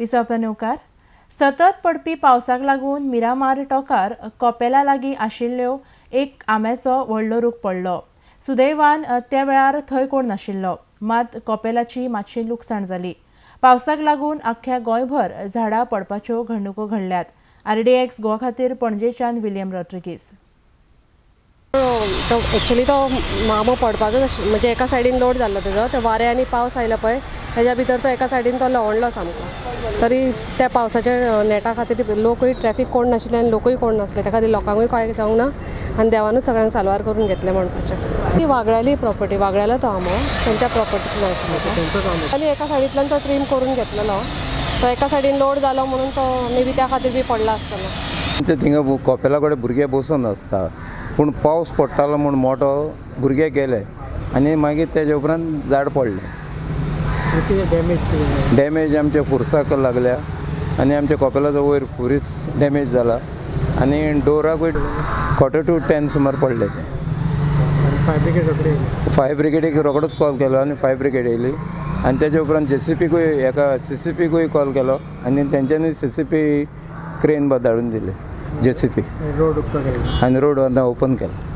विसवणूकार सतत पडपी पावसाक लागून मिरामार टोंकार कोपेला लागीं आशिल्ल्यो एक आंब्याचो व्हडलो रूख पडलो. सुदैवान त्या वेळार थंय कोण नाशिल्लो, मात कोपेलाची मातशी लुकसाण जाली. पावसाक लागून आख्ख्या गोंयभर झाडां पडपाच्यो घडणुको घडल्यात. RDX गोवा खातीर पणजेच्यान विलियम रॉड्रिगीस. एक्चुअली तो आंबो पडपाचो म्हणजे एका सायडीन लोड जाल्लो तेजो, ते वारे आनी पावस आयलो पळय तेज्या भितर तो एका सायडीन तो लवणलो सामको. तरी त्या पावसाच्या नेटा खातीर लोकूय ट्रॅफिक कोण नाशिल्ले आनी लोकूय कोण नासले, त्या खातीर लोकांकूय कांय जावंक ना आनी देवानूच सगळ्यांक साल्वार करून घेतलें म्हणपाचें. ती वागड्याली प्रॉपर्टी, वागड्यालो तो आंबो तेंच्या प्रॉपर्टींतलो आशिल्लो आनी एका सायडींतल्यान तो ट्रीम करून घेतलेलो. तो एका सायडीन लोड जालो म्हणून तो मे बी त्या खातीर बी पडला आसतलो. थिंगा कोपेला कडेन भुरगे बसून आसता, पूण पावस पडटालो म्हूण मोठो भुरगे गेले आनी मागीर तेजे उपरांत झाड पडलें. डॅमेज आमच्या फुरसाक लागल्या आनी आमच्या कोपेलाचो वयर फुरीस डॅमेज जाला आनी डोराकूय 4:45 सुमार पडले ते. फायर ब्रिगेडीक रोखडोच कॉल केलो आनी फायर ब्रिगेड येयली आनी तेजे उपरांत JCPकूय एका CCPकूय कॉल केलो आनी तेंच्यांनी CCP क्रेन धाडून दिले JCP आनी रोड आतां ओपन केला.